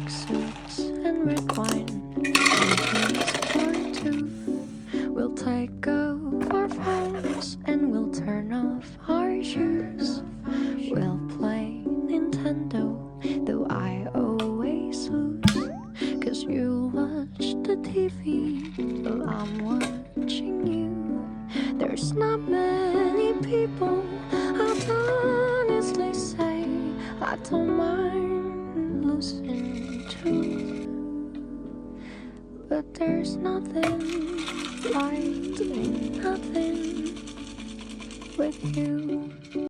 suits and red wine, and for two. We'll take off our phones and we'll turn off our shoes. We'll play Nintendo, though I always lose. 'Cause you watch the TV while I'm watching you. There's not many people I'd honestly say I don't mind losing to. But there's nothing like nothing with you.